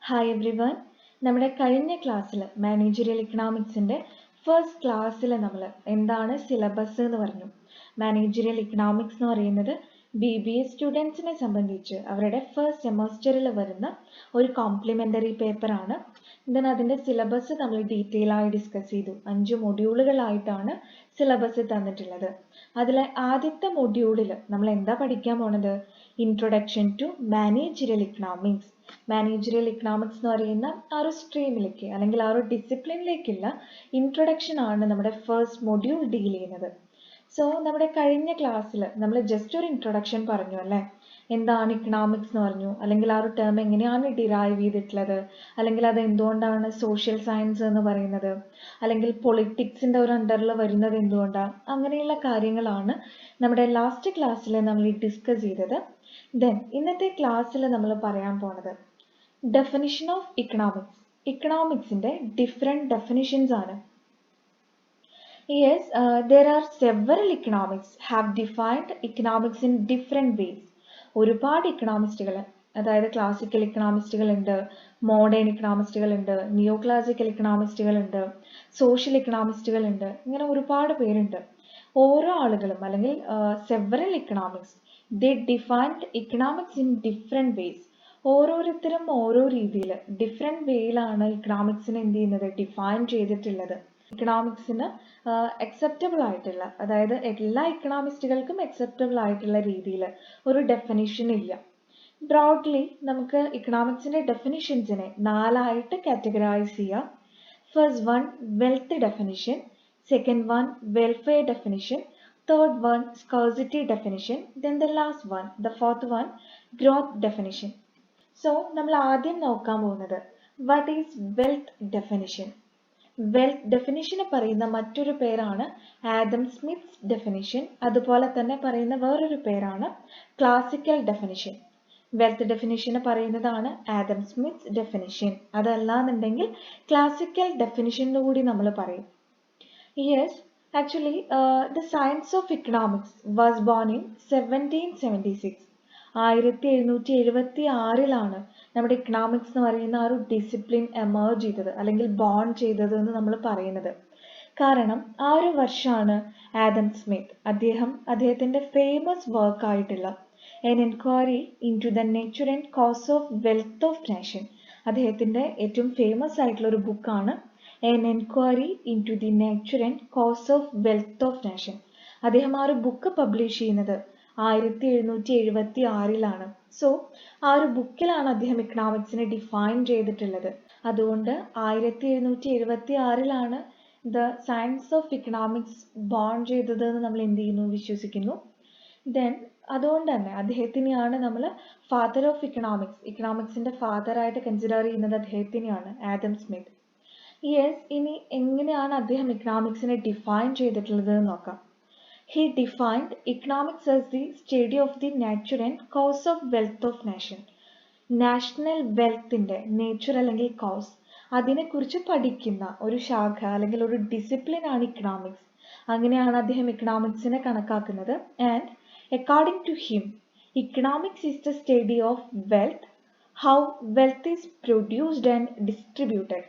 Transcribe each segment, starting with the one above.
Hi every one. നമ്മുടെ കഴിഞ്ഞ ക്ലാസ്സിൽ മാനേജറിയൽ ഇക്കണോമിക്സിൻ്റെ ഫസ്റ്റ് ക്ലാസ്സിൽ നമ്മൾ എന്താണ് സിലബസ് എന്ന് പറഞ്ഞു. മാനേജറിയൽ ഇക്കണോമിക്സ് എന്ന് പറയുന്നത് BBA സ്റ്റുഡൻസിനെ സംബന്ധിച്ച് അവരുടെ ഫസ്റ്റ് സെമസ്റ്ററിൽ വരുന്ന ഒരു കോംപ്ലിമെൻ്ററി പേപ്പറാണ്. ദെൻ അതിൻ്റെ സിലബസ് നമ്മൾ ഡീറ്റെയിൽ ആയി ഡിസ്കസ് ചെയ്തു. 5 മൊഡ്യൂളുകളായിട്ടാണ് സിലബസ് തന്നിട്ടുള്ളത്. അതിലെ ആദ്യത്തെ മൊഡ്യൂളിൽ നമ്മൾ എന്താ പഠിക്കാൻ പോണത്? Introduction to managerial economics. Managerial economics എന്ന് പറയുന്ന ആ ഒരു സ്ട്രീമിലേക്ക് അല്ലെങ്കിൽ ആ ഒരു ഡിസിപ്ലിനിലേക്കുള്ള ഇൻട്രൊഡക്ഷൻ ആണ് നമ്മുടെ ഫസ്റ്റ് മൊഡ്യൂൾ ഡീൽ ചെയ്യുന്നത്. സോ നമ്മുടെ കഴിഞ്ഞ ക്ലാസ്സിൽ നമ്മൾ ജസ്റ്റ് ഒരു ഇൻട്രൊഡക്ഷൻ പറഞ്ഞു അല്ലേ, എന്താണ് ഇക്കണോമിക്സ് എന്ന് പറഞ്ഞു, അല്ലെങ്കിൽ ആ ഒരു ടേം എങ്ങനെയാണ് ഡിറൈവ് ചെയ്തിട്ടുള്ളത്, അല്ലെങ്കിൽ അത് എന്തുകൊണ്ടാണ് സോഷ്യൽ സയൻസ് എന്ന് പറയുന്നത്, അല്ലെങ്കിൽ പൊളിറ്റിക്സിൻ്റെ ഒരു അണ്ടറിൽ വരുന്നത് എന്തുകൊണ്ടാണ്, അങ്ങനെയുള്ള കാര്യങ്ങളാണ് നമ്മുടെ ലാസ്റ്റ് ക്ലാസ്സിൽ നമ്മൾ ഡിസ്കസ് ചെയ്തത്. ദെൻ ഇന്നത്തെ ക്ലാസ്സിൽ നമ്മൾ പറയാൻ പോണത് ഡെഫിനിഷൻ ഓഫ് ഇക്കണോമിക്സ്. ഇക്കണോമിക്സിൻ്റെ ഡിഫറെൻറ്റ് ഡെഫിനിഷൻസ് ആണ്. Yes, there are several economics have defined economics in different ways. ഒരുപാട് ഇക്കണോമിസ്റ്റുകൾ, അതായത് ക്ലാസിക്കൽ ഇക്കണോമിസ്റ്റുകൾ ഉണ്ട്, മോഡേൺ ഇക്കണോമിസ്റ്റുകൾ ഉണ്ട്, നിയോ ക്ലാസിക്കൽ ഇക്കണോമിസ്റ്റുകൾ ഉണ്ട്, സോഷ്യൽ ഇക്കണോമിസ്റ്റുകൾ ഉണ്ട്, ഇങ്ങനെ ഒരുപാട് പേരുണ്ട്. ഓരോ ആളുകളും അല്ലെങ്കിൽ several economics they defined economics in different ways. ഓരോരുത്തരും ഓരോ രീതിയിൽ ഡിഫറെൻറ്റ് വേയിലാണ് ഇക്കണോമിക്സിനെ എന്ത് ചെയ്യുന്നത്, ഡിഫൈൻ ചെയ്തിട്ടുള്ളത്. ഇക്കണോമിക്സിന് അക്സെപ്റ്റബിൾ ആയിട്ടുള്ള, അതായത് എല്ലാ ഇക്കണോമിസ്റ്റുകൾക്കും അക്സെപ്റ്റബിൾ ആയിട്ടുള്ള രീതിയിൽ ഒരു ഡെഫിനിഷൻ ഇല്ല. ബ്രോഡ്ലി നമുക്ക് ഇക്കണോമിക്സിൻ്റെ ഡെഫിനിഷൻസിനെ 4ആയിട്ട് കാറ്റഗറൈസ് ചെയ്യാം. First one wealth definition, second one welfare definition, third one scarcity definition, then the last one, the fourth one growth definition. So നമ്മൾ ആദ്യം നോക്കാൻ പോകുന്നത് what is wealth definition. Wealth ഡെഫിനിഷന് പറയുന്ന മറ്റൊരു പേരാണ് ആദം സ്മിത്ത്സ് ഡെഫിനിഷൻ. അതുപോലെ തന്നെ പറയുന്ന വേറൊരു പേരാണ് ക്ലാസിക്കൽ ഡെഫിനിഷൻ. വെൽത്ത് ഡെഫിനിഷന് പറയുന്നതാണ് ആദം സ്മിത്ത്സ് ഡെഫിനിഷൻ. അതല്ലാന്നുണ്ടെങ്കിൽ ക്ലാസിക്കൽ ഡെഫിനിഷൻ കൂടി നമ്മൾ പറയും. Yes, actually the science of economics was born in 1776. 1776 നമ്മുടെ ഇക്കണോമിക്സ് എന്ന് പറയുന്ന ആ ഒരു ഡിസിപ്ലിൻ എമേർജ് ചെയ്തത് അല്ലെങ്കിൽ ബോൺ ചെയ്തത് എന്ന് നമ്മൾ പറയുന്നത്. കാരണം ആ ഒരു വർഷമാണ് ആദം സ്മിത്ത് അദ്ദേഹത്തിൻ്റെ ഫേമസ് വർക്ക് ആയിട്ടുള്ള an inquiry into the nature and cause of wealth of nation. അദ്ദേഹത്തിൻ്റെ ഏറ്റവും ഫേമസ് ആയിട്ടുള്ള ഒരു ബുക്കാണ് an inquiry into the nature and cause of wealth of nation. അദ്ദേഹം ആ ഒരു ബുക്ക് പബ്ലിഷ് ചെയ്യുന്നത് 1776. സോ ആ ഒരു ബുക്കിലാണ് അദ്ദേഹം ഇക്കണോമിക്സിനെ ഡിഫൈൻ ചെയ്തിട്ടുള്ളത്. അതുകൊണ്ട് 1776 the science of economics born ചെയ്തത് എന്ന് നമ്മൾ എന്ത് ചെയ്യുന്നു, വിശ്വസിക്കുന്നു. ദെൻ അതുകൊണ്ട് തന്നെ അദ്ദേഹത്തിനെയാണ് നമ്മൾ ഫാദർ ഓഫ് ഇക്കണോമിക്സ്, ഇക്കണോമിക്സിൻ്റെ ഫാദറായിട്ട് കൺസിഡർ ചെയ്യുന്നത് അദ്ദേഹത്തിനെയാണ്, ആദം സ്മിത്ത്. യെസ്, ഇനി എങ്ങനെയാണ് അദ്ദേഹം ഇക്കണോമിക്സിനെ ഡിഫൈൻ ചെയ്തിട്ടുള്ളത് എന്ന് നോക്കാം. He defined economics as the study of the nature and cause of wealth of nation. National വെൽത്തിൻ്റെ നേച്ചർ അല്ലെങ്കിൽ കോസ്, അതിനെക്കുറിച്ച് പഠിക്കുന്ന ഒരു ശാഖ അല്ലെങ്കിൽ ഒരു ഡിസിപ്ലിൻ ആണ് ഇക്കണോമിക്സ്. അങ്ങനെയാണ് അദ്ദേഹം ഇക്കണോമിക്സിനെ കണക്കാക്കുന്നത്. And according to him, economics is the study of wealth, how wealth is produced and distributed.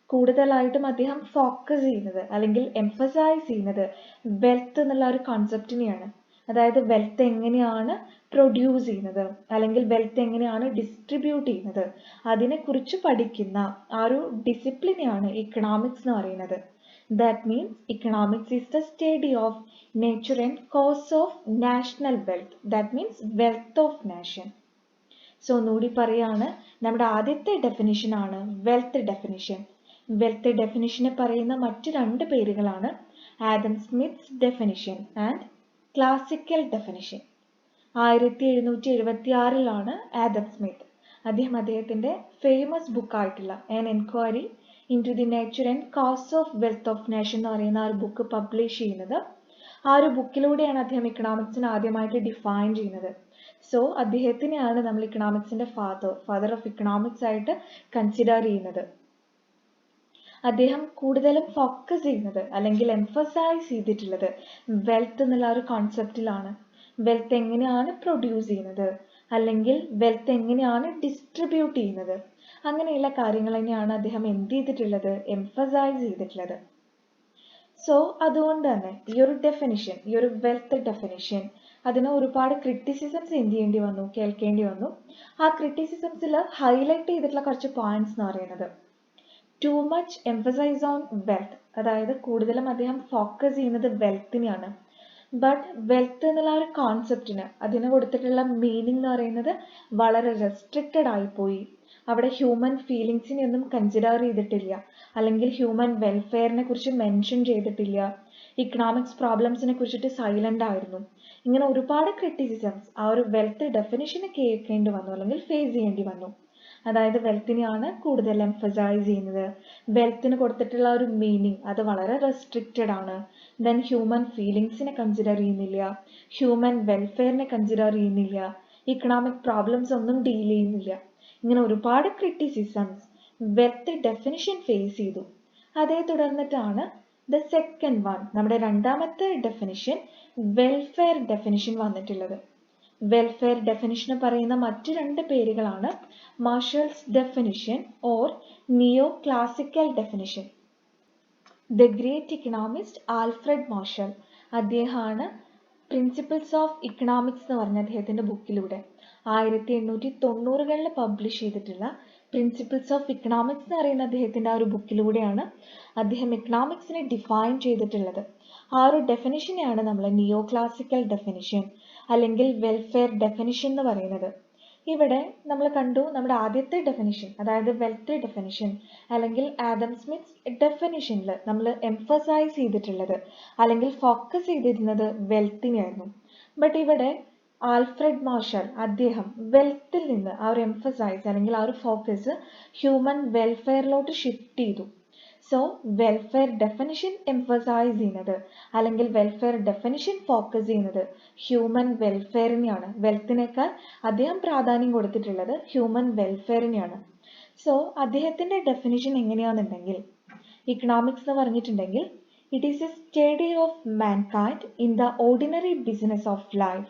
കൂടുതലായിട്ടും അദ്ദേഹം ഫോക്കസ് ചെയ്യുന്നത് അല്ലെങ്കിൽ എംഫസൈസ് ചെയ്യുന്നത് വെൽത്ത് എന്നുള്ള ഒരു കോൺസെപ്റ്റിനെയാണ്. അതായത് വെൽത്ത് എങ്ങനെയാണ് പ്രൊഡ്യൂസ് ചെയ്യുന്നത് അല്ലെങ്കിൽ വെൽത്ത് എങ്ങനെയാണ് ഡിസ്ട്രിബ്യൂട്ട് ചെയ്യുന്നത്, അതിനെക്കുറിച്ച് പഠിക്കുന്ന ആ ഒരു ഡിസിപ്ലിനെയാണ് ഇക്കണോമിക്സ് എന്ന് പറയുന്നത്. That means economics is the study of nature and cause of national wealth, that means wealth of nation. So ഒന്നുകൂടി പറയാണ്, നമ്മുടെ ആദ്യത്തെ ഡെഫിനിഷനാണ് വെൽത്ത് ഡെഫിനിഷൻ. വെൽത്ത് ഡെഫിനിഷനെ പറയുന്ന മറ്റ് 2 പേരുകളാണ് Adam Smith's definition and classical definition. 1776 Adam Smith അദ്ദേഹത്തിൻ്റെ ഫേമസ് ബുക്കായിട്ടുള്ള an inquiry into the nature and cause of wealth of nation എന്ന് പറയുന്ന ആ ഒരു ബുക്ക് പബ്ലിഷ് ചെയ്യുന്നത്. ആ ഒരു ബുക്കിലൂടെയാണ് അദ്ദേഹം ഇക്കണോമിക്സിനെ ആദ്യമായിട്ട് ഡിഫൈൻ ചെയ്യുന്നത്. സോ അദ്ദേഹത്തിനെയാണ് നമ്മൾ ഇക്കണോമിക്സിൻ്റെ ഫാദർ ഓഫ് ഇക്കണോമിക്സ് ആയിട്ട് കൺസിഡർ ചെയ്യുന്നത്. അദ്ദേഹം കൂടുതലും ഫോക്കസ് ചെയ്യുന്നത് അല്ലെങ്കിൽ എംഫസൈസ് ചെയ്തിട്ടുള്ളത് വെൽത്ത് എന്നുള്ള ഒരു കോൺസെപ്റ്റിലാണ്. വെൽത്ത് എങ്ങനെയാണ് പ്രൊഡ്യൂസ് ചെയ്യുന്നത് അല്ലെങ്കിൽ വെൽത്ത് എങ്ങനെയാണ് ഡിസ്ട്രിബ്യൂട്ട് ചെയ്യുന്നത്, അങ്ങനെയുള്ള കാര്യങ്ങൾ തന്നെയാണ് അദ്ദേഹം എന്ത് ചെയ്തിട്ടുള്ളത്, എംഫസൈസ് ചെയ്തിട്ടുള്ളത്. സോ അതുകൊണ്ട് തന്നെ ഈ ഒരു ഡെഫിനിഷൻ, ഈ ഒരു വെൽത്ത് ഡെഫിനിഷൻ, അതിന് ഒരുപാട് ക്രിറ്റിസിസംസ് എന്ത് ചെയ്യേണ്ടി വന്നു, കേൾക്കേണ്ടി വന്നു. ആ ക്രിറ്റിസിസംസിൽ ഹൈലൈറ്റ് ചെയ്തിട്ടുള്ള കുറച്ച് പോയിന്റ്സ് എന്ന് പറയുന്നത്, too much emphasize on wealth, അതായത് കൂടുതലും അദ്ദേഹം ഫോക്കസ് ചെയ്യുന്നത് വെൽത്തിനെയാണ്. ബട്ട് വെൽത്ത് എന്നുള്ള ഒരു കോൺസെപ്റ്റിന് അതിന് കൊടുത്തിട്ടുള്ള മീനിങ് എന്ന് പറയുന്നത് വളരെ റെസ്ട്രിക്റ്റഡ് ആയിപ്പോയി. അവിടെ ഹ്യൂമൻ ഫീലിങ്സിനെ ഒന്നും കൺസിഡർ ചെയ്തിട്ടില്ല, അല്ലെങ്കിൽ ഹ്യൂമൻ വെൽഫെയറിനെ കുറിച്ച് മെൻഷൻ ചെയ്തിട്ടില്ല, ഇക്കണോമിക്സ് പ്രോബ്ലംസിനെ കുറിച്ചിട്ട് സൈലന്റ് ആയിരുന്നു. ഇങ്ങനെ ഒരുപാട് ക്രിറ്റിസിസംസ് ആ ഒരു വെൽത്ത് ഡെഫിനിഷന് കേൾക്കേണ്ടി വന്നു, അല്ലെങ്കിൽ ഫേസ് ചെയ്യേണ്ടി വന്നു. അതായത് വെൽത്തിനെയാണ് കൂടുതൽ എംഫസൈസ് ചെയ്യുന്നത്, വെൽത്തിന് കൊടുത്തിട്ടുള്ള ഒരു മീനിങ് അത് വളരെ റെസ്ട്രിക്റ്റഡ് ആണ്, ദെൻ ഹ്യൂമൻ ഫീലിങ്സിനെ കൺസിഡർ ചെയ്യുന്നില്ല, ഹ്യൂമൻ വെൽഫെയറിനെ കൺസിഡർ ചെയ്യുന്നില്ല, ഇക്കണോമിക് പ്രോബ്ലംസ് ഒന്നും ഡീൽ ചെയ്യുന്നില്ല. ഇങ്ങനെ ഒരുപാട് ക്രിറ്റിസിസംസ് വെൽത്ത് ഡെഫിനിഷൻ ഫേസ് ചെയ്തു. അതേ തുടർന്നിട്ടാണ് ദ സെക്കൻഡ് വൺ, നമ്മുടെ രണ്ടാമത്തെ ഡെഫിനിഷൻ വെൽഫെയർ ഡെഫിനിഷൻ വന്നിട്ടുള്ളത്. വെൽഫെയർ ഡെഫിനിഷന് പറയുന്ന മറ്റു രണ്ട് പേരുകളാണ് marshals definition or neo classical definition. The great Economist Alfred marshal, അദ്ദേഹമാണ് പ്രിൻസിപ്പിൾസ് ഓഫ് ഇക്കണോമിക്സ് എന്ന് പറഞ്ഞ അദ്ദേഹത്തിന്റെ ബുക്കിലൂടെ 1890കളിൽ പബ്ലിഷ് ചെയ്തിട്ടുള്ള പ്രിൻസിപ്പിൾസ് ഓഫ് ഇക്കണോമിക്സ് എന്ന് പറയുന്ന അദ്ദേഹത്തിന്റെ ആ ഒരു ബുക്കിലൂടെയാണ് അദ്ദേഹം ഇക്കണോമിക്സിനെ ഡിഫൈൻ ചെയ്തിട്ടുള്ളത്. ആ ഒരു ഡെഫിനിഷനെയാണ് നമ്മൾ നിയോ ക്ലാസിക്കൽ ഡെഫിനിഷൻ അല്ലെങ്കിൽ വെൽഫെയർ ഡെഫിനിഷൻ എന്ന് പറയുന്നത്. ഇവിടെ നമ്മൾ കണ്ടു നമ്മുടെ ആദ്യത്തെ ഡെഫിനിഷൻ, അതായത് വെൽത്ത് ഡെഫിനിഷൻ അല്ലെങ്കിൽ ആഡം സ്മിത്ത്സ് ഡെഫിനിഷനിൽ നമ്മൾ എംഫസൈസ് ചെയ്തിട്ടുള്ളത് അല്ലെങ്കിൽ ഫോക്കസ് ചെയ്തിരുന്നത് വെൽത്തിനെയായിരുന്നു. ബട്ട് ഇവിടെ ആൽഫ്രഡ് മാർഷൽ അദ്ദേഹം വെൽത്തിൽ നിന്ന് ആ ഒരു എംഫസൈസ് അല്ലെങ്കിൽ ആ ഒരു ഫോക്കസ് ഹ്യൂമൻ വെൽഫെയറിലോട്ട് ഷിഫ്റ്റ് ചെയ്തു. സോ വെൽഫെയർ ഡെഫിനിഷൻ എംഫസൈസ് ചെയ്യുന്നത് അല്ലെങ്കിൽ വെൽഫെയർ ഡെഫിനിഷൻ ഫോക്കസ് ചെയ്യുന്നത് ഹ്യൂമൻ വെൽഫെയറിനെയാണ്. വെൽത്തിനേക്കാൾ അദ്ദേഹം പ്രാധാന്യം കൊടുത്തിട്ടുള്ളത് ഹ്യൂമൻ വെൽഫെയറിനെയാണ്. സോ അദ്ദേഹത്തിന്റെ ഡെഫിനിഷൻ എങ്ങനെയാണെന്നുണ്ടെങ്കിൽ, ഇക്കണോമിക്സ് എന്ന് പറഞ്ഞിട്ടുണ്ടെങ്കിൽ it is A study of mankind in the ordinary business of life.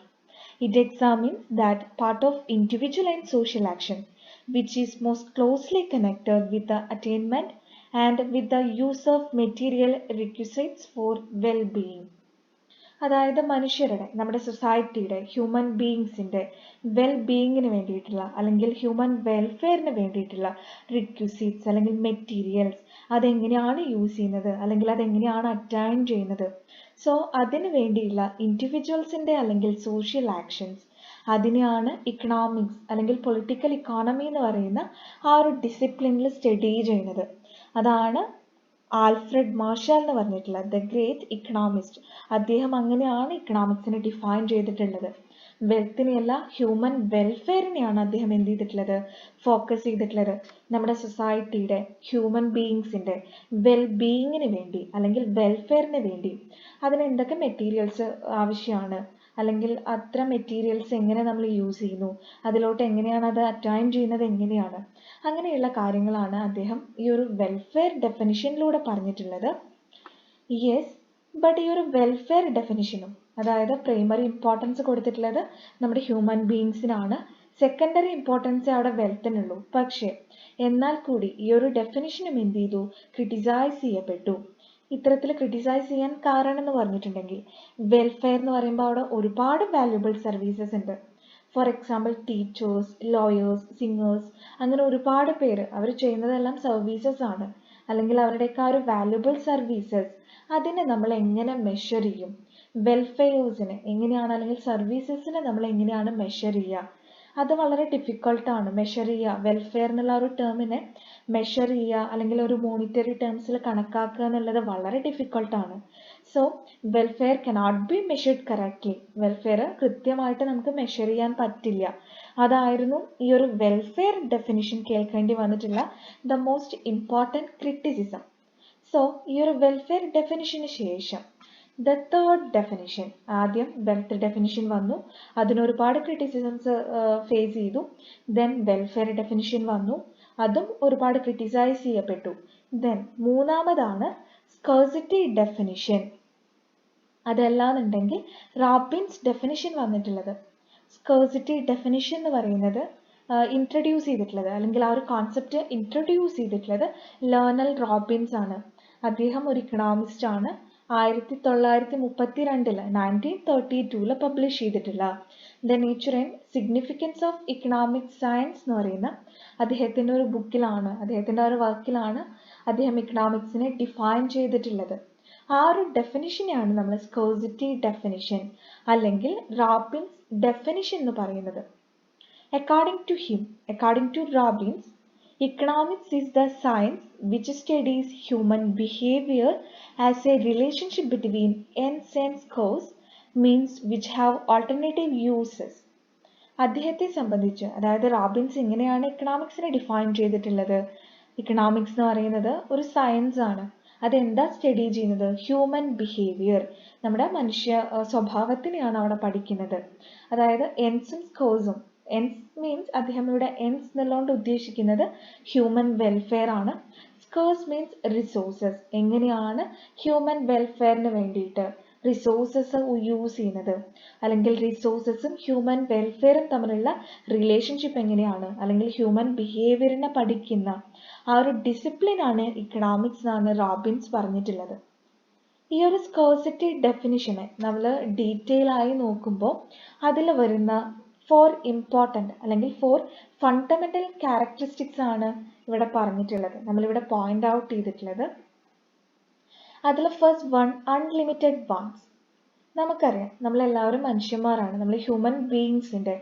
It examines that part of individual and social action which is most closely connected with the attainment and with the use of material requisites for well-being. അതായത് മനുഷ്യരുടെ, നമ്മുടെ സൊസൈറ്റിയുടെ, human ബീയിങ്സിന്റെ വെൽബീയിങ്ങിന് വേണ്ടിയിട്ടുള്ള അല്ലെങ്കിൽ human വെൽഫെയറിന് വേണ്ടിയിട്ടുള്ള റിക്വിസിറ്റ്സ് അല്ലെങ്കിൽ materials അതെങ്ങനെയാണ് use ചെയ്യുന്നത് അല്ലെങ്കിൽ അതെങ്ങനെയാണ് അറ്റൈൻ ചെയ്യുന്നത്. സോ അതിന് വേണ്ടിയുള്ള ഇൻഡിവിജ്വൽസിന്റെ അല്ലെങ്കിൽ സോഷ്യൽ ആക്ഷൻസ്, അതിനെയാണ് ഇക്കണോമിക്സ് അല്ലെങ്കിൽ പൊളിറ്റിക്കൽ ഇക്കോണമി എന്ന് പറയുന്ന ആ ഒരു ഡിസിപ്ലിനിൽ സ്റ്റഡി ചെയ്യുന്നത്. അതാണ് ആൽഫ്രഡ് മാർഷൽ എന്ന് പറഞ്ഞിട്ടുള്ള ദ ഗ്രേറ്റ് ഇക്കണോമിസ്റ്റ്. അദ്ദേഹം അങ്ങനെയാണ് ഇക്കണോമിക്സിനെ ഡിഫൈൻ ചെയ്തിട്ടുള്ളത്. വെൽത്തിനെയല്ല, ഹ്യൂമൻ വെൽഫെയറിനെയാണ് അദ്ദേഹം എന്ത് ചെയ്തിട്ടുള്ളത്, ഫോക്കസ് ചെയ്തിട്ടുള്ളത്. നമ്മുടെ സൊസൈറ്റിയുടെ ഹ്യൂമൻ ബീയിങ്സിന്റെ വെൽബീയിങ്ങിന് വേണ്ടി അല്ലെങ്കിൽ വെൽഫെയറിന് വേണ്ടി അതിന് എന്തൊക്കെ മെറ്റീരിയൽസ് ആവശ്യമാണ്, അല്ലെങ്കിൽ അത്തരം മെറ്റീരിയൽസ് എങ്ങനെ നമ്മൾ യൂസ് ചെയ്യുന്നു, അതിലോട്ട് എങ്ങനെയാണ് അത് അറ്റൈൻ ചെയ്യുന്നത്, എങ്ങനെയാണ്, അങ്ങനെയുള്ള കാര്യങ്ങളാണ് അദ്ദേഹം ഈ ഒരു വെൽഫെയർ ഡെഫിനിഷനിലൂടെ പറഞ്ഞിട്ടുള്ളത്. യെസ്, ബട്ട് ഈ ഒരു വെൽഫെയർ ഡെഫിനിഷനും അതായത് പ്രൈമറി ഇമ്പോർട്ടൻസ് കൊടുത്തിട്ടുള്ളത് നമ്മുടെ ഹ്യൂമൻ ബീയിങ്സിനാണ്, സെക്കൻഡറി ഇമ്പോർട്ടൻസ് അവിടെ വെൽത്തിനുള്ളൂ. പക്ഷേ എന്നാൽ കൂടി ഈ ഒരു ഡെഫിനിഷനും എന്ത് ചെയ്തു, ക്രിട്ടിസൈസ് ചെയ്യപ്പെട്ടു. ഇത്തരത്തിൽ ക്രിട്ടിസൈസ് ചെയ്യാൻ കാരണം എന്ന് പറഞ്ഞിട്ടുണ്ടെങ്കിൽ, വെൽഫെയർ എന്ന് പറയുമ്പോൾ അവിടെ ഒരുപാട് വാല്യുബിൾ സർവീസസ് ഉണ്ട്. For example teachers, lawyers, singers, അങ്ങനെ ഒരുപാട് പേര് അവർ ചെയ്യുന്നതെല്ലാം സർവീസസ് ആണ്, അല്ലെങ്കിൽ അവരുടെയൊക്കെ ആ ഒരു വാല്യുബിൾ സർവീസസ് അതിനെ നമ്മൾ എങ്ങനെ മെഷർ ചെയ്യും, വെൽഫെയേഴ്സിനെ എങ്ങനെയാണ് അല്ലെങ്കിൽ സർവീസസിനെ നമ്മൾ എങ്ങനെയാണ് മെഷർ ചെയ്യുക, അത് വളരെ ഡിഫിക്കൾട്ടാണ് മെഷർ ചെയ്യുക. വെൽഫെയർ എന്നുള്ള ഒരു ടേമിനെ മെഷർ ചെയ്യുക അല്ലെങ്കിൽ ഒരു മോണിറ്ററി ടേംസിൽ കണക്കാക്കുക എന്നുള്ളത് വളരെ ഡിഫിക്കൾട്ടാണ്. So welfare cannot be measured correctly. Welfare കൃത്യമായിട്ട് നമുക്ക് മെഷർ ചെയ്യാൻ പറ്റില്ല. അതായിരുന്നു ഈ ഒരു വെൽഫെയർ ഡെഫിനിഷൻ കേൾക്കേണ്ടി വന്നിട്ടുള്ള the most important criticism. So ഈ ഒരു വെൽഫെയർ ഡെഫിനിഷന് ശേഷം ദ തേർഡ് ഡെഫിനിഷൻ, ആദ്യം വെൽത്ത് ഡെഫിനിഷൻ വന്നു, അതിനൊരുപാട് ക്രിറ്റിസിസംസ് ഫേസ് ചെയ്തു. ദെൻ വെൽഫെയർ ഡെഫിനിഷൻ വന്നു, അതും ഒരുപാട് ക്രിട്ടിസൈസ് ചെയ്യപ്പെട്ടു. ദെൻ മൂന്നാമതാണ് സ്കേഴ്സിറ്റി ഡെഫിനിഷൻ. അതല്ലാന്നുണ്ടെങ്കിൽ റാബിൻസ് ഡെഫിനിഷൻ വന്നിട്ടുള്ളത്. സ്കേഴ്സിറ്റി ഡെഫിനിഷൻ എന്ന് പറയുന്നത് ഇൻട്രൊഡ്യൂസ് ചെയ്തിട്ടുള്ളത്, അല്ലെങ്കിൽ ആ ഒരു കോൺസെപ്റ്റ് ഇൻട്രൊഡ്യൂസ് ചെയ്തിട്ടുള്ളത് ലേണൽ റോബിൻസ് ആണ്. അദ്ദേഹം ഒരു ഇക്കണോമിസ്റ്റ് ആണ്. 1932 1932 പബ്ലിഷ് ചെയ്തിട്ടുള്ള the nature and significance of economic science എന്ന് പറയുന്ന അദ്ദേഹത്തിൻ്റെ ഒരു ബുക്കിലാണ്, അദ്ദേഹത്തിൻ്റെ ഒരു വർക്കിലാണ് അദ്ദേഹം ഇക്കണോമിക്സിനെ ഡിഫൈൻ ചെയ്തിട്ടുള്ളത്. ആ ഒരു ഡെഫിനിഷനെയാണ് നമ്മൾ സ്കേഴ്സിറ്റി ഡെഫിനിഷൻ അല്ലെങ്കിൽ റോബിൻസ് ഡെഫിനിഷൻ എന്ന് പറയുന്നത്. According to Robbins, economics is the science which studies human behavior as a relationship between ends and cause, means which have alternative uses. അദ്ദേഹത്തെ സംബന്ധിച്ച്, അതായത് റോബിൻസ് ഇങ്ങനെയാണ് ഇക്കണോമിക്സിനെ ഡിഫൈൻ ചെയ്തിട്ടുള്ളത്. ഇക്കണോമിക്സ് എന്ന് പറയുന്നത് ഒരു സയൻസ് ആണ്. അതെന്താ സ്റ്റഡി ചെയ്യുന്നത്? ഹ്യൂമൻ ബിഹേവിയർ, നമ്മുടെ മനുഷ്യ സ്വഭാവത്തിനെയാണ് അവിടെ പഠിക്കുന്നത്. അതായത് എൻസും കോസും. എൻസ് മീൻസ് അദ്ദേഹം ഇവിടെ എൻസ് എന്നുള്ളതുകൊണ്ട് ഉദ്ദേശിക്കുന്നത് ഹ്യൂമൻ വെൽഫെയർ ആണ്. സ്കേഴ്സ് മീൻസ് റിസോഴ്സസ്, എങ്ങനെയാണ് ഹ്യൂമൻ വെൽഫെയറിന് വേണ്ടിയിട്ട് റിസോഴ്സസ് യൂസ് ചെയ്യുന്നത്, അല്ലെങ്കിൽ റിസോഴ്സസും ഹ്യൂമൻ വെൽഫെയറും തമ്മിലുള്ള റിലേഷൻഷിപ്പ് എങ്ങനെയാണ്, അല്ലെങ്കിൽ ഹ്യൂമൻ ബിഹേവിയറിനെ പഠിക്കുന്ന ആ ഒരു ഡിസിപ്ലിനാണ് ഇക്കണോമിക്സ് എന്നാണ് റോബിൻസ് പറഞ്ഞിട്ടുള്ളത്. ഈ ഒരു സ്കേഴ്സിറ്റി ഡെഫിനിഷനെ നമ്മൾ ഡീറ്റെയിൽ ആയി നോക്കുമ്പോൾ അതിൽ വരുന്ന 4 ഇമ്പോർട്ടൻ്റ് അല്ലെങ്കിൽ 4 ഫണ്ടമെൻ്റൽ ക്യാരക്ടറിസ്റ്റിക്സ് ആണ് ഇവിടെ പറഞ്ഞിട്ടുള്ളത്, നമ്മളിവിടെ പോയിന്റ് ഔട്ട് ചെയ്തിട്ടുള്ളത്. അതിൽ ഫസ്റ്റ് വൺ, അൺലിമിറ്റഡ് വാണ്ട്സ്. നമുക്കറിയാം നമ്മളെല്ലാവരും മനുഷ്യന്മാരാണ്. നമ്മൾ ഹ്യൂമൻ ബീയിങ്സിൻ്റെ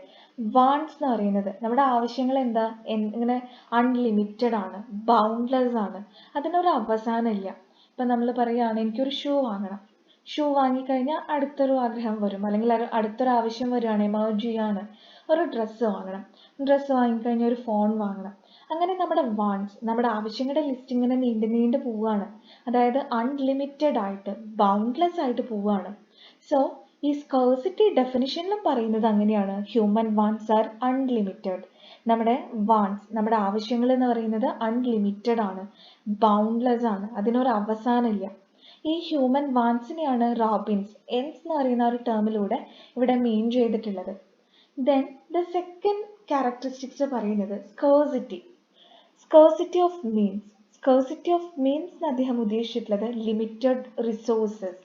വാണ്ട്സ് എന്ന് പറയുന്നത്, നമ്മുടെ ആവശ്യങ്ങൾ എന്താ, ഇങ്ങനെ അൺലിമിറ്റഡ് ആണ്, ബൗണ്ട്ലെസ് ആണ്, അതിനൊരു അവസാനമില്ല. ഇപ്പം നമ്മൾ പറയുകയാണ് എനിക്കൊരു ഷൂ വാങ്ങണം, ഷൂ വാങ്ങിക്കഴിഞ്ഞാൽ അടുത്തൊരു ആഗ്രഹം വരും, അല്ലെങ്കിൽ അടുത്തൊരു ആവശ്യം വരികയാണ്, എമർജ് ചെയ്യാണ്, ഒരു ഡ്രസ്സ് വാങ്ങണം, ഡ്രസ്സ് വാങ്ങിക്കഴിഞ്ഞാൽ ഒരു ഫോൺ വാങ്ങണം. അങ്ങനെ നമ്മുടെ വാണ്ട്സ്, നമ്മുടെ ആവശ്യങ്ങളുടെ ലിസ്റ്റ് ഇങ്ങനെ നീണ്ടു പോവുകയാണ്. അതായത് അൺലിമിറ്റഡ് ആയിട്ട്, ബൗണ്ട്ലെസ് ആയിട്ട് പോവുകയാണ്. സോ ഈ സ്കേഴ്സിറ്റി ഡെഫിനിഷനിലും പറയുന്നത് അങ്ങനെയാണ്, ഹ്യൂമൻ വാണ്ട്സ് ആർ അൺലിമിറ്റഡ്. നമ്മുടെ വാണ്ട്സ്, നമ്മുടെ ആവശ്യങ്ങൾ എന്ന് പറയുന്നത് അൺലിമിറ്റഡ് ആണ്, ബൗണ്ട്ലെസ് ആണ്, അതിനൊരു അവസാനമില്ല. ഈ ഹ്യൂമൻ വാണ്ട്സിനെയാണ് റോബിൻസ് എൻസ് എന്ന് പറയുന്ന ഒരു ടേമിലൂടെ ഇവിടെ മീൻ ചെയ്തിട്ടുള്ളത്. ദെൻ ദ സെക്കൻഡ് ക്യാരക്ടറിസ്റ്റിക്സ് പറയുന്നത് scarcity of means. Scarcity of means എന്ന് അദ്ദേഹം ഉദ്ദേശിച്ചിട്ടുള്ളത് ലിമിറ്റഡ് റിസോഴ്സസ്.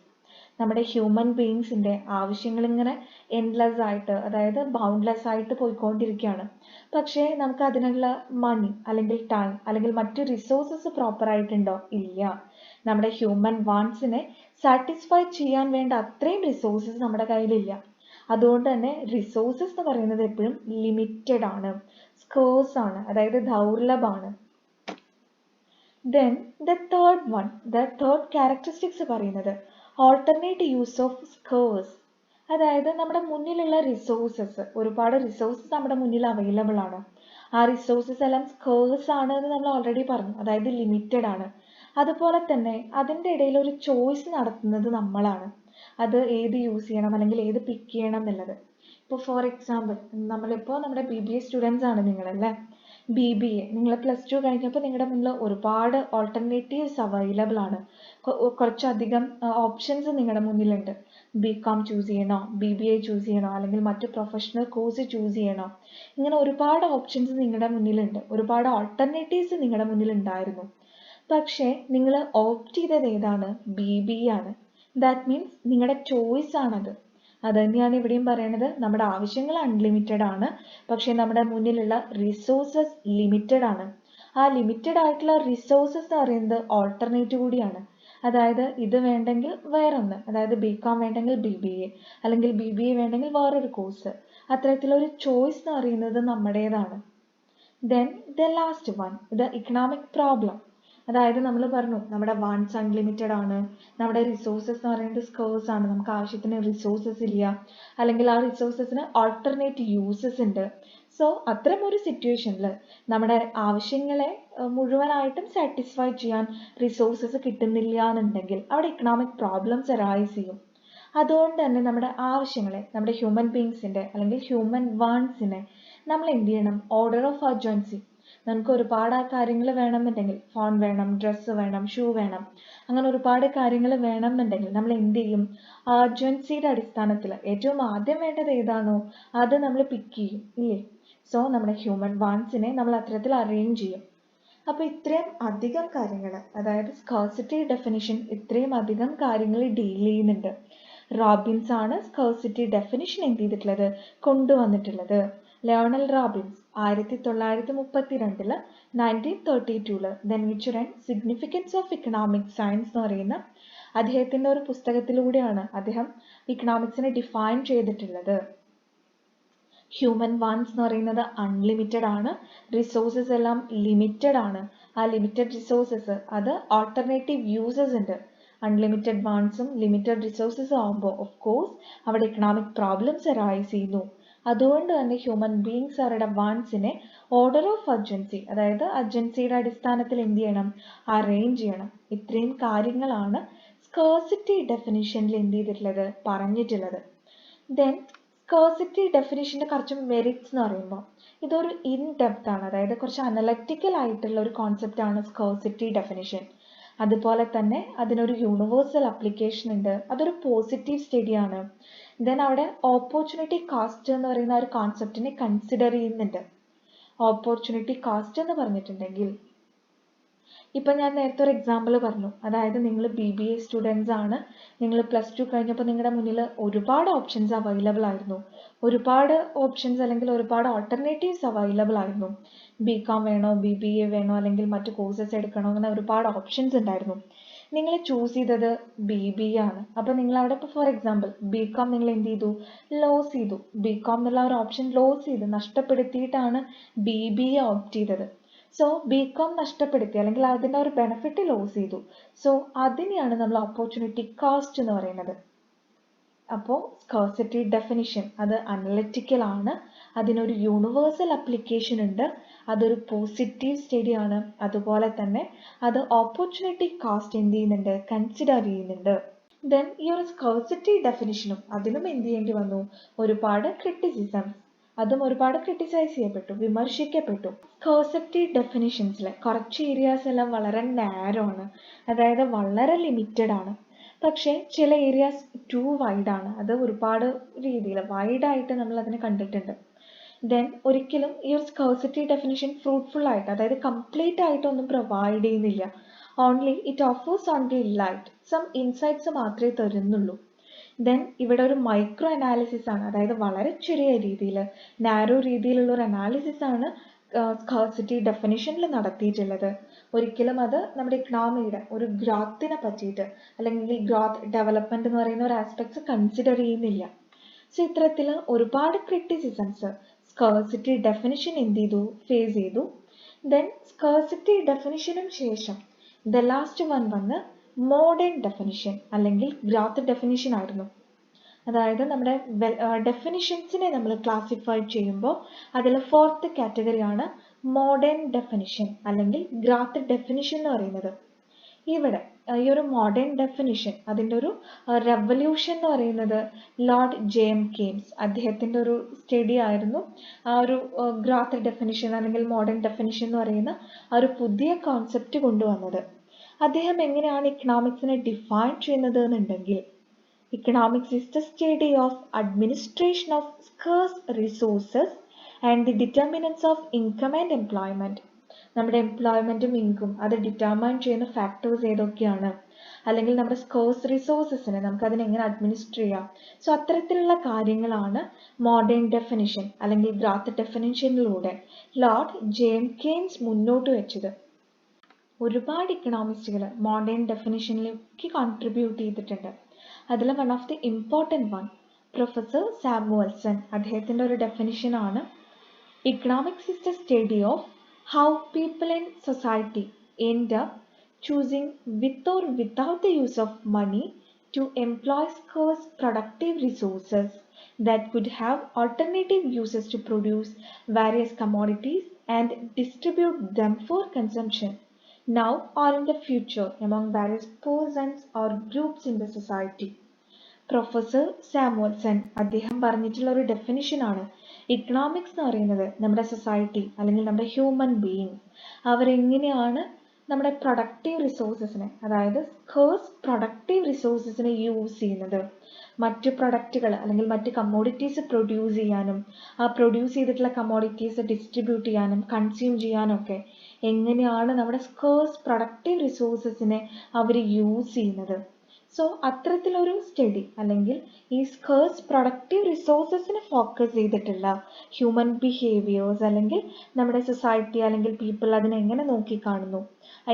നമ്മുടെ ഹ്യൂമൻ ബീയിങ്സിൻ്റെ ആവശ്യങ്ങൾ ഇങ്ങനെ എൻഡ്ലെസ് ആയിട്ട്, അതായത് ബൗണ്ട്ലെസ് ആയിട്ട് പോയിക്കൊണ്ടിരിക്കുകയാണ്. പക്ഷേ നമുക്ക് അതിനുള്ള മണി അല്ലെങ്കിൽ ടൈം അല്ലെങ്കിൽ മറ്റ് റിസോഴ്സസ് പ്രോപ്പറായിട്ടുണ്ടോ? ഇല്ല. നമ്മുടെ ഹ്യൂമൻ വാണ്ട്സിനെ സാറ്റിസ്ഫൈ ചെയ്യാൻ വേണ്ട അത്രയും റിസോഴ്സസ് നമ്മുടെ കയ്യിലില്ല. അതുകൊണ്ട് തന്നെ റിസോഴ്സസ് എന്ന് പറയുന്നത് എപ്പോഴും ലിമിറ്റഡ് ആണ്, സ്കേഴ്സ് ആണ്, അതായത് ദൗർലഭമാണ്. ദെൻ ദ തേർഡ് ക്യാരക്ടറിസ്റ്റിക്സ് പറയുന്നത് ഓൾട്ടർനേറ്റ് യൂസ് ഓഫ് സ്കേഴ്സ്. അതായത് നമ്മുടെ മുന്നിലുള്ള റിസോഴ്സസ്, ഒരുപാട് റിസോഴ്സസ് നമ്മുടെ മുന്നിൽ അവൈലബിൾ ആണ്. ആ റിസോഴ്സസ് എല്ലാം സ്കേഴ്സ് ആണ് എന്ന് നമ്മൾ ഓൾറെഡി പറഞ്ഞു, അതായത് ലിമിറ്റഡ് ആണ്. അതുപോലെ തന്നെ അതിൻ്റെ ഇടയിൽ ഒരു ചോയ്സ് നടത്തുന്നത് നമ്മളാണ്, അത് ഏത് യൂസ് ചെയ്യണം അല്ലെങ്കിൽ ഏത് പിക്ക് ചെയ്യണം എന്നുള്ളത്. ഇപ്പോൾ ഫോർ എക്സാമ്പിൾ, നമ്മളിപ്പോൾ നമ്മുടെ BBA സ്റ്റുഡൻസ് ആണ് നിങ്ങളല്ലേ. BBA നിങ്ങൾ +2 കഴിഞ്ഞപ്പോൾ നിങ്ങളുടെ മുന്നിൽ ഒരുപാട് ഓൾട്ടർനേറ്റീവ്സ് അവൈലബിൾ ആണ്, കുറച്ചധികം ഓപ്ഷൻസ് നിങ്ങളുടെ മുന്നിലുണ്ട്. BCom ചൂസ് ചെയ്യണോ, BBA ചൂസ് ചെയ്യണോ, അല്ലെങ്കിൽ മറ്റ് പ്രൊഫഷണൽ കോഴ്സ് ചൂസ് ചെയ്യണോ, ഇങ്ങനെ ഒരുപാട് ഓപ്ഷൻസ് നിങ്ങളുടെ മുന്നിലുണ്ട്, ഒരുപാട് ഓൾട്ടർനേറ്റീവ്സ് നിങ്ങളുടെ മുന്നിലുണ്ടായിരുന്നു. പക്ഷേ നിങ്ങൾ ഓപ്റ്റ് ചെയ്തത് ഏതാണ്? BBA ആണ്. ദാറ്റ് മീൻസ് നിങ്ങളുടെ ചോയ്സ് ആണത്. അത് തന്നെയാണ് ഇവിടെയും പറയുന്നത്, നമ്മുടെ ആവശ്യങ്ങൾ അൺലിമിറ്റഡ് ആണ്, പക്ഷേ നമ്മുടെ മുന്നിലുള്ള റിസോഴ്സസ് ലിമിറ്റഡ് ആണ്. ആ ലിമിറ്റഡ് ആയിട്ടുള്ള റിസോഴ്സസ് എന്ന് പറയുന്നത് ഓൾട്ടർനേറ്റ് കൂടിയാണ്. അതായത് ഇത് വേണ്ടെങ്കിൽ വേറൊന്ന്, അതായത് BCom വേണ്ടെങ്കിൽ BBA, അല്ലെങ്കിൽ BBA വേണ്ടെങ്കിൽ വേറൊരു കോഴ്സ്, അത്തരത്തിലൊരു ചോയ്സ് എന്ന് പറയുന്നത് നമ്മുടേതാണ്. Then the last one, the economic problem. അതായത് നമ്മൾ പറഞ്ഞു നമ്മുടെ വാണ്ട്സ് അൺലിമിറ്റഡ് ആണ്, നമ്മുടെ റിസോഴ്സസ് എന്ന് പറയുന്നത് സ്കേഴ്സ് ആണ്, നമുക്ക് ആവശ്യത്തിന് റിസോഴ്സസ് ഇല്ല, അല്ലെങ്കിൽ ആ റിസോഴ്സസിന് ഓൾട്ടർനേറ്റ് യൂസസ് ഉണ്ട്. സോ അത്തരം ഒരു സിറ്റുവേഷനിൽ നമ്മുടെ ആവശ്യങ്ങളെ മുഴുവനായിട്ടും സാറ്റിസ്ഫൈ ചെയ്യാൻ റിസോഴ്സസ് കിട്ടുന്നില്ല എന്നുണ്ടെങ്കിൽ അവിടെ ഇക്കണോമിക് പ്രോബ്ലംസ് അറൈസ് ചെയ്യും. അതുകൊണ്ട് തന്നെ നമ്മുടെ ആവശ്യങ്ങളെ, നമ്മുടെ ഹ്യൂമൻ ബീയിങ്സിൻ്റെ അല്ലെങ്കിൽ ഹ്യൂമൻ വാണ്ട്സിനെ നമ്മൾ എന്ത് ചെയ്യണം? Order of urgency. നമുക്ക് ഒരുപാട് കാര്യങ്ങൾ വേണമെന്നുണ്ടെങ്കിൽ, ഫോൺ വേണം, ഡ്രസ്സ് വേണം, ഷൂ വേണം, അങ്ങനെ ഒരുപാട് കാര്യങ്ങൾ വേണമെന്നുണ്ടെങ്കിൽ നമ്മൾ എന്ത് ചെയ്യും? അർജൻസിയുടെ അടിസ്ഥാനത്തിൽ ഏറ്റവും ആദ്യം വേണ്ടത് ഏതാണോ അത് നമ്മൾ പിക്ക് ചെയ്യും, ഇല്ലേ? സോ നമ്മുടെ ഹ്യൂമൻ വാണ്ട്സിനെ നമ്മൾ അത്തരത്തിൽ അറേഞ്ച് ചെയ്യും. അപ്പോൾ ഇത്രയും അധികം കാര്യങ്ങൾ, അതായത് സ്കേഴ്സിറ്റി ഡെഫിനിഷൻ ഇത്രയും അധികം കാര്യങ്ങൾ ഡീൽ ചെയ്യുന്നുണ്ട്. റോബിൻസ് ആണ് സ്കേഴ്സിറ്റി ഡെഫിനിഷൻ എന്ത് ചെയ്തിട്ടുള്ളത്, കൊണ്ടുവന്നിട്ടുള്ളത്. Lionel Robbins 1932 1932 the nature and significance of economic science എന്ന് പറയുന്ന അദ്ദേഹത്തിന്റെ ഒരു പുസ്തകത്തിലൂടെയാണ് അദ്ദേഹം ഇക്കണോമിക്സിനെ ഡിഫൈൻ ചെയ്തിട്ടുള്ളത്. ഹ്യൂമൻ വാണ്ട്സ് എന്ന് പറയുന്നത് അൺലിമിറ്റഡ് ആണ്, റിസോഴ്സസ് എല്ലാം ലിമിറ്റഡ് ആണ്. ആ ലിമിറ്റഡ് റിസോഴ്സസ് അത് ഓൾട്ടർനേറ്റീവ് യൂസസ് ഉണ്ട്. അൺലിമിറ്റഡ് വാണ്ട്സും ലിമിറ്റഡ് റിസോഴ്സസും ആകുമ്പോൾ ഓഫ് കോഴ്സ് അവിടെ ഇക്കണോമിക് പ്രോബ്ലംസ് അറൈസ് ചെയ്യുന്നു. അതുകൊണ്ട് തന്നെ ഹ്യൂമൻ ബീങ്സ് അവരുടെ വാണ്ട്സിനെ ഓർഡർ ഓഫ് അർജൻസി, അതായത് അർജൻസിയുടെ അടിസ്ഥാനത്തിൽ എന്ത് ചെയ്യണം, അറേഞ്ച് ചെയ്യണം. ഇത്രയും കാര്യങ്ങളാണ് സ്കേഴ്സിറ്റി ഡെഫിനിഷനിൽ എന്ത് ചെയ്തിട്ടുള്ളത്, പറഞ്ഞിട്ടുള്ളത്. ദെൻ സ്കേഴ്സിറ്റി ഡെഫിനിഷൻ്റെ കുറച്ച് മെറിറ്റ്സ് എന്ന് പറയുമ്പോൾ ഇതൊരു ഇൻ ഡെപ്ത് ആണ്, അതായത് കുറച്ച് അനലറ്റിക്കൽ ആയിട്ടുള്ള ഒരു കോൺസെപ്റ്റ് ആണ് സ്കേഴ്സിറ്റി ഡെഫിനിഷൻ. അതുപോലെ തന്നെ അതിനൊരു യൂണിവേഴ്സൽ അപ്ലിക്കേഷൻ ഉണ്ട്, അതൊരു പോസിറ്റീവ് സ്റ്റഡി ആണ്. ദെൻ അവിടെ ഓപ്പർച്യൂണിറ്റി കാസ്റ്റ് എന്ന് പറയുന്ന ഒരു കോൺസെപ്റ്റിനെ കൺസിഡർ ചെയ്യുന്നുണ്ട്. ഓപ്പർച്യൂണിറ്റി കാസ്റ്റ് എന്ന് പറഞ്ഞിട്ടുണ്ടെങ്കിൽ ഇപ്പം ഞാൻ നേരത്തെ ഒരു എക്സാമ്പിൾ പറഞ്ഞു, അതായത് നിങ്ങൾ BBA സ്റ്റുഡൻസ് ആണ്, നിങ്ങൾ +2 കഴിഞ്ഞപ്പോൾ നിങ്ങളുടെ മുന്നിൽ ഒരുപാട് ഓപ്ഷൻസ് അവൈലബിൾ ആയിരുന്നു, ഒരുപാട് ഓപ്ഷൻസ് അല്ലെങ്കിൽ ഒരുപാട് ഓൾട്ടർനേറ്റീവ്സ് അവൈലബിൾ ആയിരുന്നു. BCom വേണോ, BBA വേണോ, അല്ലെങ്കിൽ മറ്റു കോഴ്സസ് എടുക്കണോ, അങ്ങനെ ഒരുപാട് ഓപ്ഷൻസ് ഉണ്ടായിരുന്നു. നിങ്ങൾ ചൂസ് ചെയ്തത് BBA ആണ്. അപ്പോൾ നിങ്ങൾ അവിടെ ഇപ്പോൾ ഫോർ എക്സാമ്പിൾ BCom നിങ്ങൾ എന്ത് ചെയ്തു, ലോസ് ചെയ്തു. BCom എന്നുള്ള ഒരു ഓപ്ഷൻ ലോസ് ചെയ്ത് നഷ്ടപ്പെടുത്തിയിട്ടാണ് BBA ഓപ്റ്റ് ചെയ്തത്. സോ BCom നഷ്ടപ്പെടുത്തി അല്ലെങ്കിൽ അതിൻ്റെ ഒരു ബെനിഫിറ്റ് ലോസ് ചെയ്തു. സോ അതിനെയാണ് നമ്മൾ ഓപ്പർച്യൂണിറ്റി കാസ്റ്റ് എന്ന് പറയുന്നത്. അപ്പോൾ സ്കേഴ്സിറ്റി ഡെഫിനിഷൻ അത് അനലിറ്റിക്കൽ ആണ്, അതിനൊരു യൂണിവേഴ്സൽ അപ്ലിക്കേഷൻ ഉണ്ട്, അതൊരു പോസിറ്റീവ് സ്റ്റഡി ആണ്. അതുപോലെ തന്നെ അത് ഓപ്പർച്യൂണിറ്റി കാസ്റ്റ് എന്ത് ചെയ്യുന്നുണ്ട്, കൺസിഡർ ചെയ്യുന്നുണ്ട്. ദെൻ ഈ ഒരു സ്കേഴ്സിറ്റി ഡെഫിനിഷനും അതിനും എന്ത് ചെയ്യേണ്ടി വന്നു, ഒരുപാട് ക്രിറ്റിസിസംസ്, അതും ഒരുപാട് ക്രിട്ടിസൈസ് ചെയ്യപ്പെട്ടു, വിമർശിക്കപ്പെട്ടു. സ്കേഴ്സിറ്റി ഡെഫിനിഷൻസിൽ കുറച്ച് ഏരിയാസ് എല്ലാം വളരെ നാരോ ആണ്, അതായത് വളരെ ലിമിറ്റഡ് ആണ്. പക്ഷേ ചില ഏരിയാസ് ടു വൈഡ് ആണ്, അത് ഒരുപാട് രീതിയിൽ വൈഡായിട്ട് നമ്മൾ അതിനെ കണ്ടിട്ടുണ്ട്. ദെൻ ഒരിക്കലും ഈ ഒരു സ്കേഴ്സിറ്റി ഡെഫിനിഷൻ ഫ്രൂട്ട്ഫുൾ ആയിട്ട്, അതായത് കംപ്ലീറ്റ് ആയിട്ടൊന്നും പ്രൊവൈഡ് ചെയ്യുന്നില്ല. Only it offers only light, some insights മാത്രമേ തരുന്നുള്ളൂ. ദെൻ ഇവിടെ ഒരു മൈക്രോ അനാലിസിസ് ആണ്, അതായത് വളരെ ചെറിയ രീതിയിൽ നാരോ രീതിയിലുള്ള ഒരു അനാലിസിസ് ആണ് സ്കേഴ്സിറ്റി ഡെഫിനിഷനിൽ നടത്തിയിട്ടുള്ളത്. ഒരിക്കലും അത് നമ്മുടെ ഇക്കണോമിയുടെ ഒരു ഗ്രോത്തിനെ പറ്റിയിട്ട് അല്ലെങ്കിൽ ഗ്രോത്ത് ഡെവലപ്മെന്റ് എന്ന് പറയുന്ന ഒരു ആസ്പെക്ട്സ് കൺസിഡർ ചെയ്യുന്നില്ല. സോ ഇത്തരത്തിൽ ഒരുപാട് ക്രിറ്റിസിസംസ് സ്കേഴ്സിറ്റി ഡെഫിനിഷൻ എന്ത് ചെയ്തു, ഫേസ് ചെയ്തു. ദെൻ സ്കേഴ്സിറ്റി ഡെഫിനിഷനും ശേഷം ദ ലാസ്റ്റ് വൺ വന്ന് മോഡേൺ ഡെഫിനിഷൻ അല്ലെങ്കിൽ ഗ്രോത്ത് ഡെഫിനിഷൻ ആയിരുന്നു. അതായത് നമ്മുടെ ഡെഫിനിഷൻസിനെ നമ്മൾ ക്ലാസിഫൈ ചെയ്യുമ്പോൾ അതിൽ 4th കാറ്റഗറിയാണ് മോഡേൺ ഡെഫിനിഷൻ അല്ലെങ്കിൽ ഗ്രോത്ത് ഡെഫിനിഷൻ എന്ന് പറയുന്നത്. ഇവിടെ ഈ ഒരു മോഡേൺ ഡെഫിനിഷൻ അതിൻ്റെ ഒരു റെവല്യൂഷൻ എന്ന് പറയുന്നത് ലോർഡ് JM കെയ്ൻസ് അദ്ദേഹത്തിൻ്റെ ഒരു സ്റ്റഡി ആയിരുന്നു. ആ ഒരു ഗ്രോത്ത് ഡെഫിനിഷൻ അല്ലെങ്കിൽ മോഡേൺ ഡെഫിനിഷൻ എന്ന് പറയുന്ന ആ ഒരു പുതിയ കോൺസെപ്റ്റ് കൊണ്ടുവന്നത്. അദ്ദേഹം എങ്ങനെയാണ് ഇക്കണോമിക്സിനെ ഡിഫൈൻ ചെയ്യുന്നത് എന്നുണ്ടെങ്കിൽ, economics is the study of administration of scarce resources and the determinants of income and employment. നമ്മുടെ എംപ്ലോയ്മെൻറ്റും ഇൻകം അത് ഡിറ്റർമൈൻ ചെയ്യുന്ന ഫാക്ടേഴ്സ് ഏതൊക്കെയാണ്, അല്ലെങ്കിൽ നമ്മുടെ സ്കേഴ്സ് റിസോഴ്സസിനെ നമുക്ക് അതിനെ എങ്ങനെ അഡ്മിനിസ്റ്റർ ചെയ്യാം. സോ അത്തരത്തിലുള്ള കാര്യങ്ങളാണ് മോഡേൺ ഡെഫിനിഷൻ അല്ലെങ്കിൽ ഗ്രോത്ത് ഡെഫിനിഷനിലൂടെ ലോർഡ് JM കെയ്ൻസ് മുന്നോട്ട് വെച്ചത്. ഒരുപാട് ഇക്കണോമിസ്റ്റുകൾ മോഡേൺ ഡെഫിനിഷനിലേക്ക് കോൺട്രിബ്യൂട്ട് ചെയ്തിട്ടുണ്ട്. അതിൽ one of the important one professor Samuelson, അദ്ദേഹത്തിൻ്റെ ഒരു ഡെഫിനിഷനാണ് economics is the study of how people in society end up choosing with or without the use of money to employ scarce productive resources that could have alternative uses to produce various commodities and distribute them for consumption now or in the future among various persons or groups in the society. Professor Samuelson അദ്ദേഹം പറഞ്ഞിട്ടുള്ള ഒരു ഡെഫിനിഷനാണ് economics എന്ന് പറയുന്നത് നമ്മുടെ society അല്ലെങ്കിൽ നമ്മുടെ human beings അവരെങ്ങനെയാണ് നമ്മുടെ പ്രൊഡക്റ്റീവ് റിസോഴ്സസിനെ, അതായത് സ്കേഴ്സ് പ്രൊഡക്റ്റീവ് റിസോഴ്സസിനെ യൂസ് ചെയ്യുന്നത് മറ്റ് പ്രൊഡക്റ്റുകൾ അല്ലെങ്കിൽ മറ്റ് കമ്മോഡിറ്റീസ് പ്രൊഡ്യൂസ് ചെയ്യാനും ആ പ്രൊഡ്യൂസ് ചെയ്തിട്ടുള്ള കമ്മോഡിറ്റീസ് ഡിസ്ട്രിബ്യൂട്ട് ചെയ്യാനും കൺസ്യൂം ചെയ്യാനും ഒക്കെ എങ്ങനെയാണ് നമ്മുടെ സ്കേഴ്സ് പ്രൊഡക്റ്റീവ് റിസോഴ്സസിനെ അവർ യൂസ് ചെയ്യുന്നത്. സോ അത്തരത്തിലൊരു സ്റ്റഡി അല്ലെങ്കിൽ ഈ സ്കേഴ്സ് പ്രൊഡക്റ്റീവ് റിസോഴ്സസിനെ ഫോക്കസ് ചെയ്തിട്ടുള്ള ഹ്യൂമൻ ബിഹേവിയേഴ്സ് അല്ലെങ്കിൽ നമ്മുടെ സൊസൈറ്റി അല്ലെങ്കിൽ പീപ്പിൾ അതിനെ എങ്ങനെ നോക്കിക്കാണുന്നു,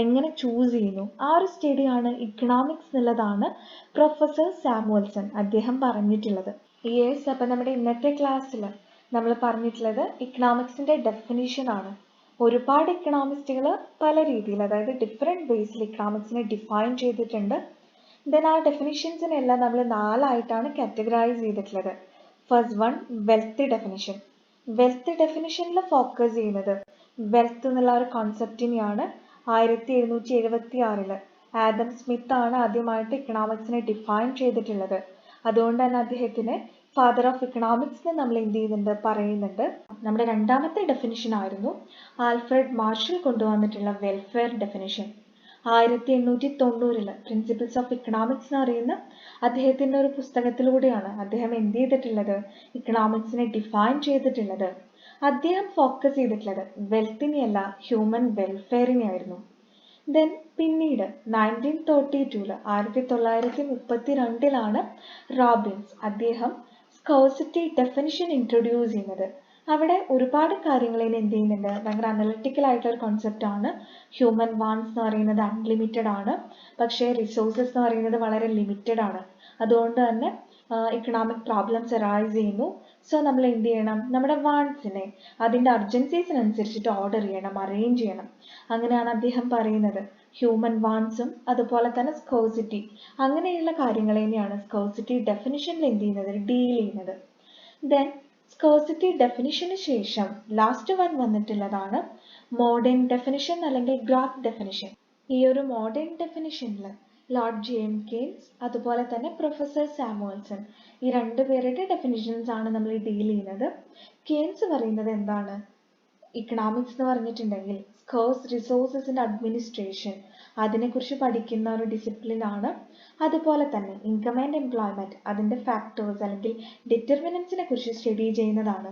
എങ്ങനെ ചൂസ് ചെയ്യുന്നു, ആ ഒരു സ്റ്റഡിയാണ് ഇക്കണോമിക്സ് എന്നുള്ളതാണ് പ്രൊഫസർ സാമുവൽസൺ അദ്ദേഹം പറഞ്ഞിട്ടുള്ളത്. യെസ്, അപ്പം നമ്മുടെ ഇന്നത്തെ ക്ലാസ്സിൽ നമ്മൾ പറഞ്ഞിട്ടുള്ളത് ഇക്കണോമിക്സിൻ്റെ ഡെഫിനിഷൻ ആണ്. ഒരുപാട് ഇക്കണോമിസ്റ്റുകൾ പല രീതിയിൽ, അതായത് ഡിഫറെൻറ്റ് വേസിൽ ഇക്കണോമിക്സിനെ ഡിഫൈൻ ചെയ്തിട്ടുണ്ട്. ദെൻ ആ ഡെഫിനിഷൻസിനെല്ലാം നമ്മൾ 4 ആയിട്ടാണ് കാറ്റഗറൈസ് ചെയ്തിട്ടുള്ളത്. First one, wealth definition. Wealth ഡെഫിനിഷനിൽ ഫോക്കസ് ചെയ്യുന്നത് വെൽത്ത് എന്നുള്ള ഒരു കോൺസെപ്റ്റിനെയാണ്. 1776 ആദം സ്മിത്ത് ആണ് ആദ്യമായിട്ട് ഇക്കണോമിക്സിനെ ഡിഫൈൻ ചെയ്തിട്ടുള്ളത്. അതുകൊണ്ട് തന്നെ അദ്ദേഹത്തിന് ഫാദർ ഓഫ് ഇക്കണോമിക്സ് നമ്മൾ എന്ത് ചെയ്യുന്നുണ്ട്, പറയുന്നുണ്ട്. നമ്മുടെ രണ്ടാമത്തെ ഡെഫിനിഷൻ ആയിരുന്നു ആൽഫ്രഡ് മാർഷൽ കൊണ്ടുവന്നിട്ടുള്ള welfare definition. 1890 principles of economics എന്ന് പറയുന്ന അദ്ദേഹത്തിൻ്റെ ഒരു പുസ്തകത്തിലൂടെയാണ് അദ്ദേഹം എന്ത് ചെയ്തിട്ടുള്ളത്, ഇക്കണോമിക്സിനെ ഡിഫൈൻ ചെയ്തിട്ടുള്ളത്. അദ്ദേഹം ഫോക്കസ് ചെയ്തിട്ടുള്ളത് വെൽത്തിനെയല്ല, ഹ്യൂമൻ വെൽഫെയറിനെ ആയിരുന്നു. ദെൻ പിന്നീട് 1932 1932 റോബിൻസ് അദ്ദേഹം സ്കേഴ്സിറ്റി ഡെഫിനിഷൻ ഇൻട്രൊഡ്യൂസ് ചെയ്യുന്നത്. അവിടെ ഒരുപാട് കാര്യങ്ങൾ എന്ത് ചെയ്യുന്നുണ്ട്, ഭയങ്കര അനലിറ്റിക്കൽ ആയിട്ടുള്ള ഒരു കോൺസെപ്റ്റ് ആണ്. ഹ്യൂമൻ വാൺസ് എന്ന് പറയുന്നത് അൺലിമിറ്റഡ് ആണ്, പക്ഷേ റിസോഴ്സസ് എന്ന് പറയുന്നത് വളരെ ലിമിറ്റഡ് ആണ്. അതുകൊണ്ട് തന്നെ ഇക്കണോമിക് പ്രോബ്ലംസ് അറൈസ് ചെയ്യുന്നു. സോ നമ്മൾ എന്ത് ചെയ്യണം, നമ്മുടെ വാൺസിനെ അതിൻ്റെ അർജൻസീസിനനുസരിച്ചിട്ട് ഓർഡർ ചെയ്യണം, അറേഞ്ച് ചെയ്യണം. അങ്ങനെയാണ് അദ്ദേഹം പറയുന്നത്. ഹ്യൂമൻ വാൺസും അതുപോലെ തന്നെ സ്കേഴ്സിറ്റി, അങ്ങനെയുള്ള കാര്യങ്ങൾ തന്നെയാണ് സ്കേഴ്സിറ്റി ഡെഫിനിഷനിൽ എന്ത് ചെയ്യുന്നത്, ഡീൽ ചെയ്യുന്നത്. ദെൻ സ്കേഴ്സിറ്റി ഡെഫിനിഷന് ശേഷം ലാസ്റ്റ് വൺ വന്നിട്ടുള്ളതാണ് മോഡേൺ ഡെഫിനിഷൻ അല്ലെങ്കിൽ ഗ്രാഫ് ഡെഫിനിഷൻ. ഈ ഒരു മോഡേൺ ഡെഫിനിഷനിൽ ലോർഡ് ജെയിംസ് കെയ്ൻസ് അതുപോലെ തന്നെ പ്രൊഫസർ സാമുവൽസൺ ഈ 2 പേരുടെ ഡെഫിനിഷൻസ് ആണ് നമ്മൾ ഡീൽ ചെയ്യുന്നത്. കെയ്ൻസ് പറയുന്നത് എന്താണ്, ഇക്കണോമിക്സ് എന്ന് പറഞ്ഞിട്ടുണ്ടെങ്കിൽ സ്കേഴ്സ് റിസോഴ്സസിൻ്റെ അഡ്മിനിസ്ട്രേഷൻ അതിനെക്കുറിച്ച് പഠിക്കുന്ന ഒരു ഡിസിപ്ലിൻ ആണ്. അതുപോലെ തന്നെ ഇൻകം ആൻഡ് എംപ്ലോയ്മെൻറ്റ് അതിൻ്റെ ഫാക്ടേഴ്സ് അല്ലെങ്കിൽ ഡിറ്റർമിനൻസിനെ കുറിച്ച് സ്റ്റഡി ചെയ്യുന്നതാണ്.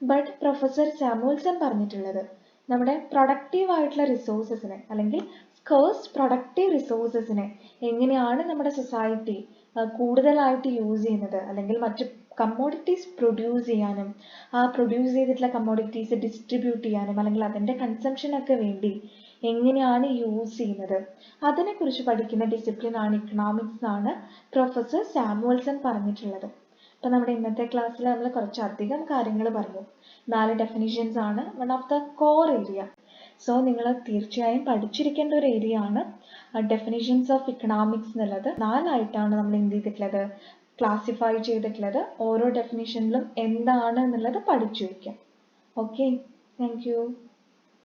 ബട്ട് പ്രൊഫസർ സാമുവൽസൺ പറഞ്ഞിട്ടുള്ളത് നമ്മുടെ പ്രൊഡക്റ്റീവ് ആയിട്ടുള്ള റിസോഴ്സസിനെ അല്ലെങ്കിൽ സ്കേഴ്സ് പ്രൊഡക്റ്റീവ് റിസോഴ്സസിനെ എങ്ങനെയാണ് നമ്മുടെ സൊസൈറ്റി കൂടുതലായിട്ട് യൂസ് ചെയ്യുന്നത്, അല്ലെങ്കിൽ മറ്റ് കമ്മോഡിറ്റീസ് പ്രൊഡ്യൂസ് ചെയ്യാനും ആ പ്രൊഡ്യൂസ് ചെയ്തിട്ടുള്ള കമ്മോഡിറ്റീസ് ഡിസ്ട്രിബ്യൂട്ട് ചെയ്യാനും അല്ലെങ്കിൽ അതിൻ്റെ കൺസംഷനൊക്കെ വേണ്ടി എങ്ങനെയാണ് യൂസ് ചെയ്യുന്നത്, അതിനെക്കുറിച്ച് പഠിക്കുന്ന ഡിസിപ്ലിനാണ് ഇക്കണോമിക്സ് എന്നാണ് പ്രൊഫസർ സാമുവൽസൺ പറഞ്ഞിട്ടുള്ളത്. അപ്പോൾ നമ്മുടെ ഇന്നത്തെ ക്ലാസ്സിൽ നമ്മൾ കുറച്ചധികം കാര്യങ്ങൾ പറഞ്ഞു. 4 ഡെഫിനിഷൻസ് ആണ് one of the core area. So നിങ്ങൾ തീർച്ചയായും പഠിച്ചിരിക്കേണ്ട ഒരു ഏരിയ ആണ് ഡെഫിനിഷൻസ് ഓഫ് ഇക്കണോമിക്സ് എന്നുള്ളത്. 4 ആയിട്ടാണ് നമ്മൾ എന്ത് ചെയ്തിട്ടുള്ളത്, ക്ലാസിഫൈ ചെയ്തിട്ടുള്ളത്. ഓരോ ഡെഫിനിഷനിലും എന്താണ് എന്നുള്ളത് പഠിച്ചു വയ്ക്കാം. Okay, thank you.